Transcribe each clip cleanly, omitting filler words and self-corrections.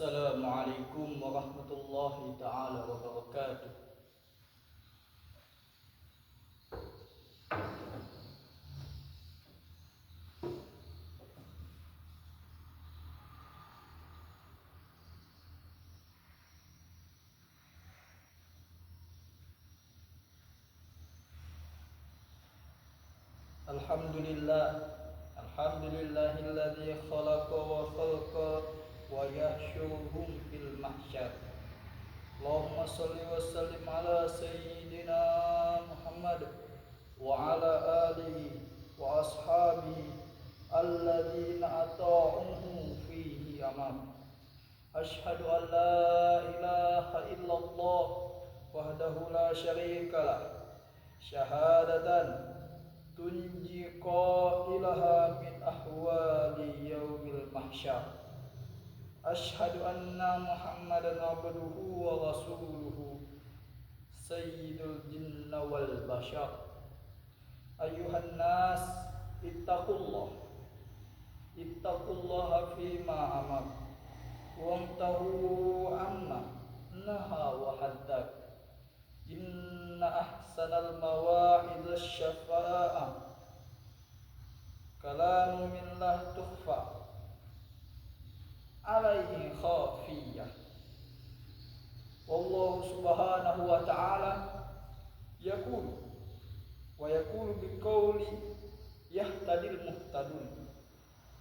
Assalamualaikum warahmatullahi taala wabarakatuh. Alhamdulillahilladzi khalaqa wa khalqa wa yahsyuruhum fil mahsyar. Allahumma shalli wa sallim ala sayyidina Muhammad wa ala alihi wa ashabihi alladzina ata'uhu fihi aman. Ashhadu an la ilaha illallah wahdahu la syarika lah, syahadatan tunji qailaha min ahwali yaumil mahsyar. Ashhadu anna Muhammadan abduhu wa rasuluhu sayyidul jinna wal bashar. Ayuhan nas ittaqullaha fima amar wamtahu amma naha wa haddak. Inna ahsanal mawa'idz syafa'ah kalamu min la tukhfa alaihi khafiyah. Wallahu subhanahu wa ta'ala yaqulu wa yaqulu biqauli yahtadil muhtadun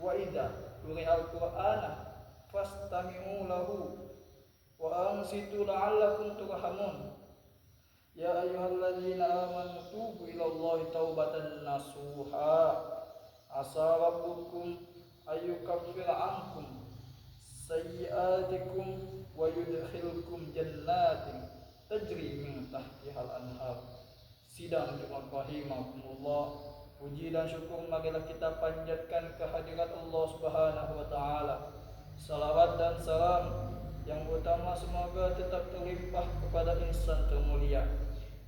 wa idza quri'al qur'ana fastami'u lahu wa ansitu la'allakum turhamun. Ya ayyuhalladzina amanu tubu ilallahi taubatan nasuha asa rabbukum ayyukaffira ankum sayyi'atikum wa yudkhilkum jannatin tajri min tahtihal anhar. Sidang Jumat rahimakumullah, puji dan syukur marilah kita panjatkan kehadirat Allah Subhanahu wa taala. Salawat dan salam yang utama semoga tetap terlimpah kepada insan termulia,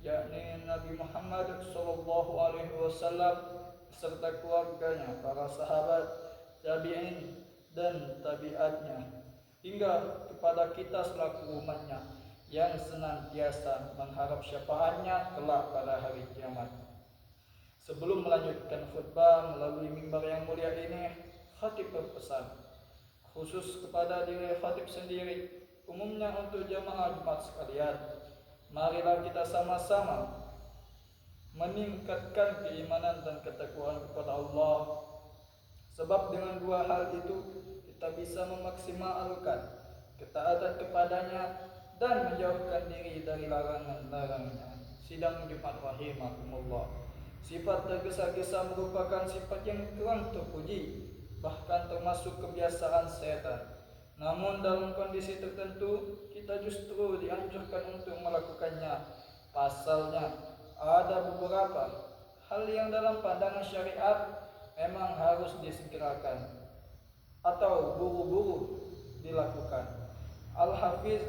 yakni Nabi Muhammad sallallahu alaihi wasallam serta keluarganya, para sahabat, tabi'in dan tabi'atnya, hingga kepada kita selaku umatnya yang senantiasa mengharap syafaatnya kelak pada hari kiamat. Sebelum melanjutkan khutbah melalui mimbar yang mulia ini, khatib berpesan khusus kepada diri khatib sendiri, umumnya untuk jamaah Jumat sekalian. Marilah kita sama-sama meningkatkan keimanan dan ketakwaan kepada Allah, sebab dengan dua hal itu kita bisa memaksimalkan ketaatan kepadanya dan menjauhkan diri dari larangan-larangannya. Sidang Jumat rahimakumullah, sifat tergesa-gesa merupakan sifat yang kurang terpuji, bahkan termasuk kebiasaan setan. Namun dalam kondisi tertentu kita justru dianjurkan untuk melakukannya. Pasalnya ada beberapa hal yang dalam pandangan syariat memang harus disegerakan atau buru-buru dilakukan. Al-Hafiz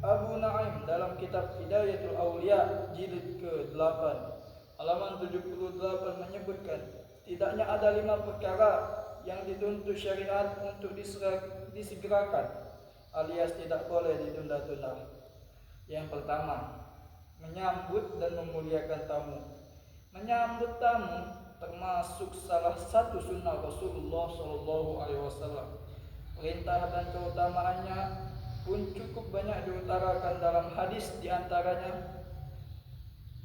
Abu Naim dalam kitab Hidayatul Auliya jilid ke-8 halaman 78 menyebutkan, tidaknya ada 5 perkara yang dituntut syariat untuk disegerakan alias tidak boleh ditunda-tunda. Yang pertama, menyambut dan memuliakan tamu. Menyambut tamu termasuk salah satu sunnah Rasulullah SAW. Perintah dan keutamaannya pun cukup banyak diutarakan dalam hadis, diantaranya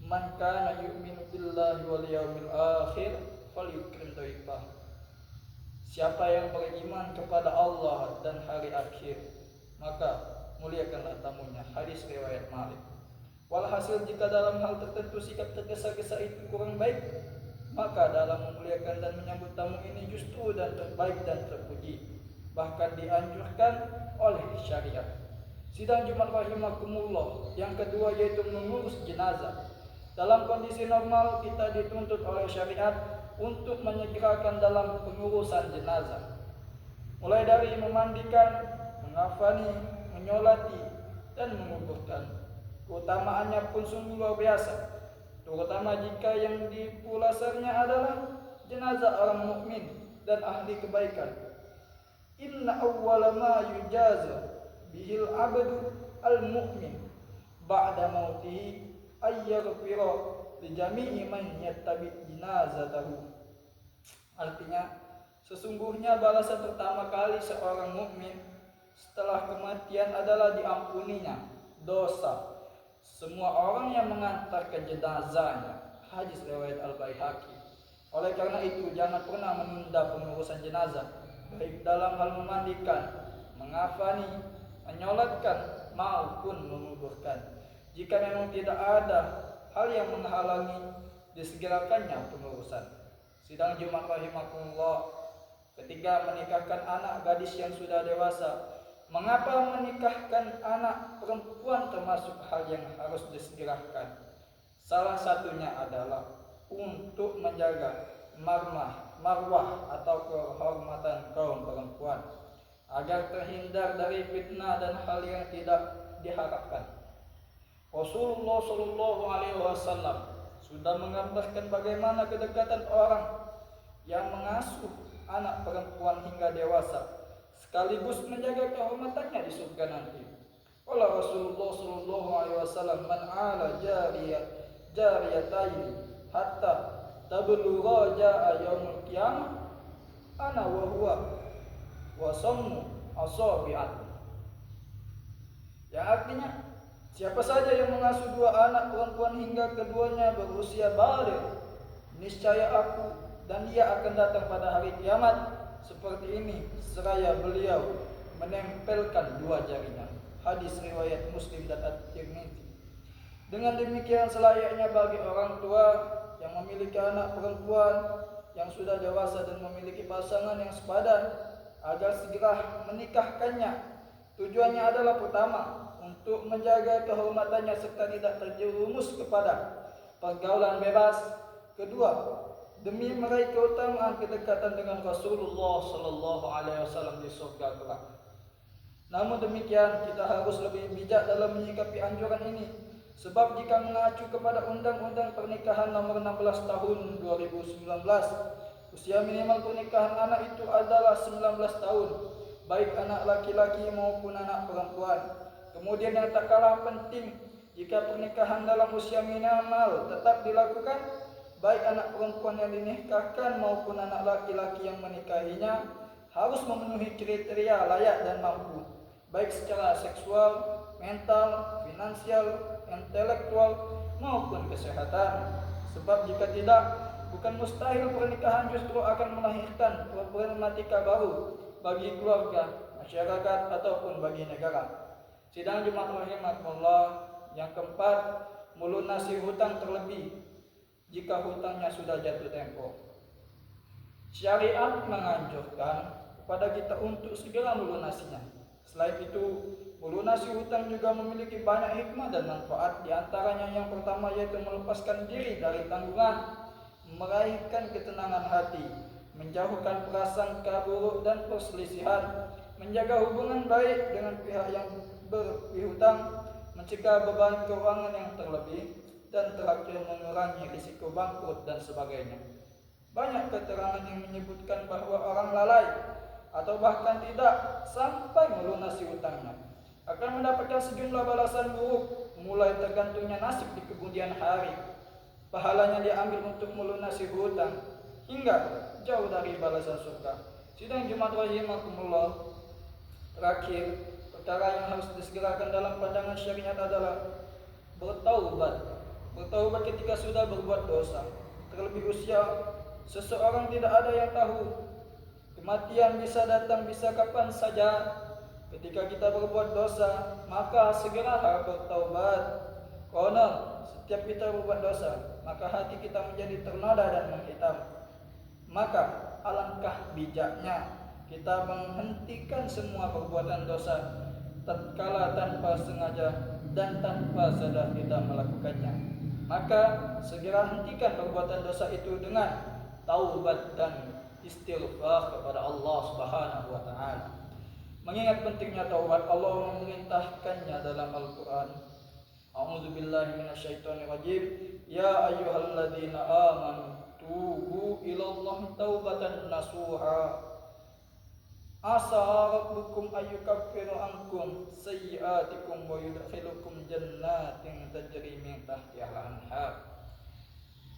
man kana yu'minu billahi wal yawmil akhir falyukrim dhaifah. Siapa yang beriman kepada Allah dan hari akhir, maka muliakanlah tamunya. Hadis riwayat Malik. Walhasil jika dalam hal tertentu sikap tergesa-gesa itu kurang baik, maka dalam memuliakan dan menyambut tamu ini justru dan terbaik dan terpuji, bahkan dianjurkan oleh syariat. Sidang Jumat rahimakumullah, yang kedua yaitu mengurus jenazah. Dalam kondisi normal kita dituntut oleh syariat untuk menyegerakan dalam pengurusan jenazah, mulai dari memandikan, mengafani, menyolati, dan menguburkan. Keutamaannya pun sungguh luar biasa, terutama jika yang dipulasarnya adalah jenazah orang mukmin dan ahli kebaikan. Inna awwala ma yujaza bihil abdu al-mu'min ba'da mautihi ayyaghfira li jami'i man yattabi jinazatahu. Artinya, sesungguhnya balasan pertama kali seorang mukmin setelah kematian adalah diampuninya dosa semua orang yang mengantarkan jenazahnya. Hadis riwayat Al-Baihaqi. Oleh karena itu, jangan pernah menunda pengurusan jenazah, baik dalam hal memandikan, mengafani, menyolatkan maupun menguburkan. Jika memang tidak ada hal yang menghalangi disegerakannya pengurusan. Sidang Jumat rahimakumullah, ketika menikahkan anak gadis yang sudah dewasa, mengapa menikahkan anak perempuan termasuk hal yang harus disegerakan? Salah satunya adalah untuk menjaga marwah atau kehormatan kaum perempuan agar terhindar dari fitnah dan hal yang tidak diharapkan. Rasulullah Shallallahu Alaihi Wasallam sudah menggambarkan bagaimana kedekatan orang yang mengasuh anak perempuan hingga dewasa sekaligus menjaga kehormatannya di surga nanti. Qala Rasulullah Shallallahu Alaihi Wasallam, man ala jariyataini hatta tablugha jaa yaumul qiyamah ana wa huwa wa sammu asabi'at. Yang artinya, siapa saja yang mengasuh dua anak perempuan hingga keduanya berusia baligh, niscaya aku dan dia akan datang pada hari kiamat seperti ini seraya beliau menempelkan dua jarinya. Hadis riwayat Muslim dan At-Tirmidzi. Dengan demikian, selayaknya bagi orang tua yang memiliki anak perempuan yang sudah dewasa dan memiliki pasangan yang sepadan agar segera menikahkannya. Tujuannya adalah pertama, untuk menjaga kehormatannya serta tidak terjerumus kepada pergaulan bebas. Kedua, demi meraih keutamaan kedekatan dengan Rasulullah Sallallahu Alaihi Wasallam di surga kelak. Namun demikian, kita harus lebih bijak dalam menyikapi anjuran ini, sebab jika mengacu kepada Undang-Undang Pernikahan Nomor 16 Tahun 2019, usia minimal pernikahan anak itu adalah 19 tahun, baik anak laki-laki maupun anak perempuan. Kemudian yang tak kalah penting, jika pernikahan dalam usia minimal tetap dilakukan, baik anak perempuan yang dinikahkan maupun anak laki-laki yang menikahinya harus memenuhi kriteria layak dan mampu, baik secara seksual, mental, finansial, intelektual maupun kesehatan. Sebab jika tidak, bukan mustahil pernikahan justru akan melahirkan problematika baru bagi keluarga, masyarakat ataupun bagi negara. Sidang Jumat rahimakumullah, yang keempat, melunasi hutang terlebih jika hutangnya sudah jatuh tempo. Syariat menganjurkan kepada kita untuk segera melunasinya. Selain itu, melunasi hutang juga memiliki banyak hikmah dan manfaat. Di antaranya yang pertama yaitu melepaskan diri dari tanggungan, meraihkan ketenangan hati, menjauhkan prasangka buruk dan perselisihan, menjaga hubungan baik dengan pihak yang berpihutang, mencegah beban keuangan yang terlebih, dan terakhir mengurangi risiko bangkrut dan sebagainya. Banyak keterangan yang menyebutkan bahwa orang lalai atau bahkan tidak sampai melunasi hutangnya akan mendapatkan sejumlah balasan buruk, mulai tergantungnya nasib di kemudian hari, pahalanya diambil untuk melunasi hutang, hingga jauh dari balasan surga. Sidang Jumat rahimakumullah, terakhir, perkara yang harus disegerakan dalam pandangan syariat adalah bertaubat. Bertaubat ketika sudah berbuat dosa. Terlebih usia seseorang tidak ada yang tahu. Kematian bisa datang bisa kapan saja. Ketika kita berbuat dosa, maka segeralah bertaubat. Karena setiap kita berbuat dosa, maka hati kita menjadi ternoda dan menghitam. Maka alangkah bijaknya kita menghentikan semua perbuatan dosa tatkala tanpa sengaja dan tanpa sadar kita melakukannya. Maka segera hentikan perbuatan dosa itu dengan taubat dan istighfar kepada Allah Subhanahu wa taala. Mengingat pentingnya taubat, Allah memerintahkannya dalam Al-Qur'an. A'udzubillahi minasyaitonirrajim. Ya ayyuhalladzina amanu tubu ilallahi taubatan nasuha Asa rabbukum ayyukaffiru ankum sayyi'atikum wa yudkhilukum jannatin tajri min tahtiha al-anhar.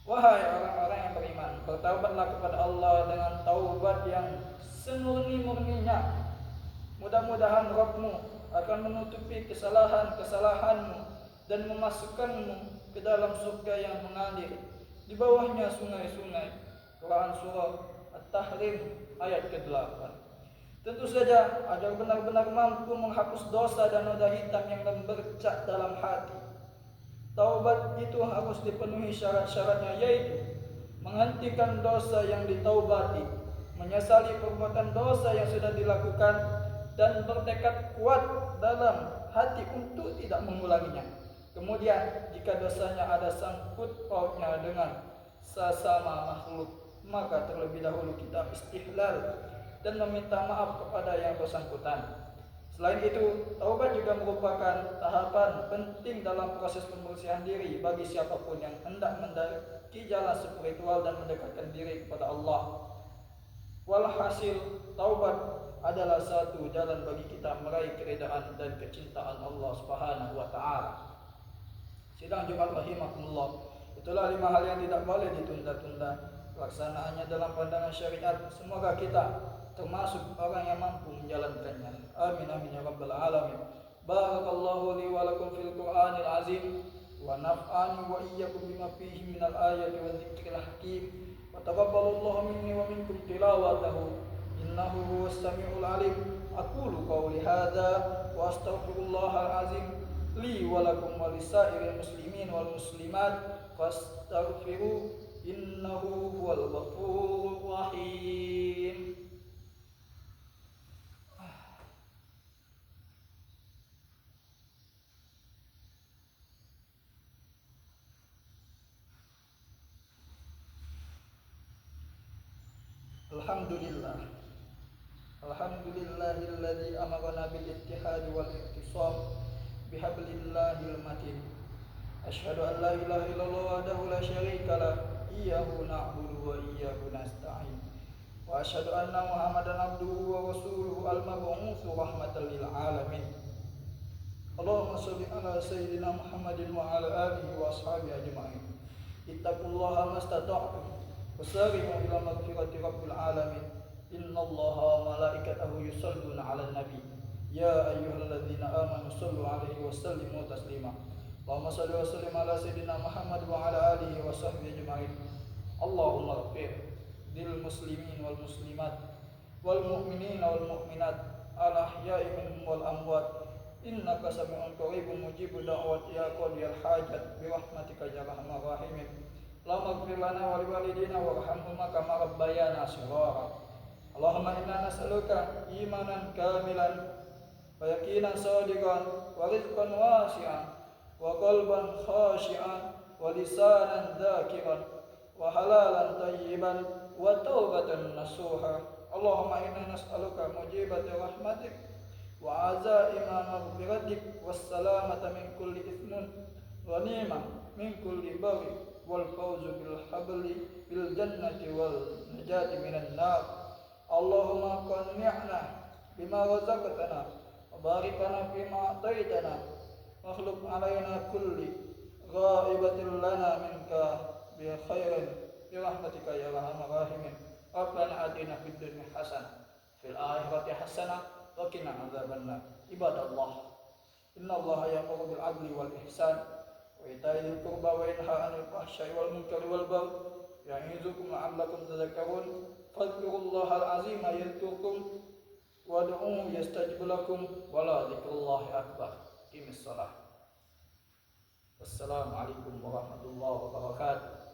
Wahai orang-orang yang beriman, bertaubatlah kepada Allah dengan taubat yang semurni-murninya. Mudah-mudahan Rabbmu akan menutupi kesalahan-kesalahanmu dan memasukkanmu ke dalam surga yang mengalir di bawahnya sungai-sungai. Quran Surah At-Tahrim ayat ke-8. Tentu saja agar benar-benar mampu menghapus dosa dan noda hitam yang bercak dalam hati, taubat itu harus dipenuhi syarat-syaratnya, yaitu menghentikan dosa yang ditaubati, menyesali perbuatan dosa yang sudah dilakukan, dan bertekad kuat dalam hati untuk tidak mengulanginya. Kemudian jika dosanya ada sangkut pautnya dengan sesama makhluk, maka terlebih dahulu kita istihlal dan meminta maaf kepada yang bersangkutan. Selain itu, taubat juga merupakan tahapan penting dalam proses pembersihan diri bagi siapapun yang hendak mendaki jalan spiritual dan mendekatkan diri kepada Allah. Walhasil, taubat adalah satu jalan bagi kita meraih keridaan dan kecintaan Allah Subhanahu wa taala. Sidang Jumat rahimakumullah, itulah 5 hal yang tidak boleh ditunda-tunda pelaksanaannya dalam pandangan syariat. Semoga kita termasuk orang yang mampu menjalankannya. Amin amin ya rabbal alamin. Barakallahu li wa lakum fil Qur'anil azim wa naf'ani wa iyyakum bima fihi minal ayati wa dzikril hakim. Wa taqabbalallahu minni wa minkum tilawatahu innahu huwas samiul alim. Aqulu qawli hadza wa astaghfirullahal azim li wa lakum wa lisairil muslimin wal muslimat fastaghfiru innahu huwal ghafurur rahim. Alhamdulillahilladzi amarna bil ittihad wal iktisam bihablillahil matin. Asyhadu an la ilaha illallah wahdahu la syarika lah, iyyahu na'budu wa iyyahu nasta'in. Wa asyhadu anna Muhammadan abduhu wa rasuluhu al-mab'uts rahmatan lil alamin. Allahumma shalli ala sayyidina Muhammadin wa ala alihi wa ashabihi ajma'in. Ittaqullaha mastata'tum wasari'u ila maghfirati rabbil alamin. Innallaha wa malaikatahu yusholluna 'alan nabi. Ya ayyuhalladzina amanu shallu 'alaihi wa sallimu taslima. Allahumma shalli wa sallim ala sayyidina Muhammad wa ala alihi wa sahbihi ajma'in. Allahumma ighfir lil muslimin wal muslimat wal mu'minin wal mu'minat al ahya'i minhum wal amwat. Innaka sami'un qaribun mujibud da'wati ya qadiyal hajat bi rahmatika ya arhamar rahimin. Allahumma ighfir lana wa liwalidina warhamhuma kama rabbayana shighara. Allahumma inna nas'aluka imanan kamilan wa yaqinan shadiqan wa rizqan wasi'an wa qalban khashi'an wa lisanan dzakiran wa halalan tayyiban wa taubatan nasuha. Allahumma inna nas'aluka mujibata rahmatik wa azaima maghfiratik wassalamata min kulli ithmin wa ni'mah min kulli baghi wal fawzu bil habli bil jannati wal najati minan nar. Allahumma qanni'na bima razaqtana wa barik lana fima ataitana wa akhlif alaina kulli ghaibatin lana minka bi khairin bi rahmatika ya arhamar rahimin. Rabbana atina fid dunya hasanah fil akhirati hasanah wa qina adzabannar. Ibadallah, innallaha ya'muru bil 'adli wal ihsan wa ita'i dzil qurba wa yanha 'anil fahsya'i wal munkari wal baghi ya'izukum la'allakum tadhakkarun. Fadhkurullahal azima yadhkurkum wad'uhu yastajib lakum wa la dzikrullahi akbar. Qimis shalah. Wassalamualaikum warahmatullahi wabarakatuh.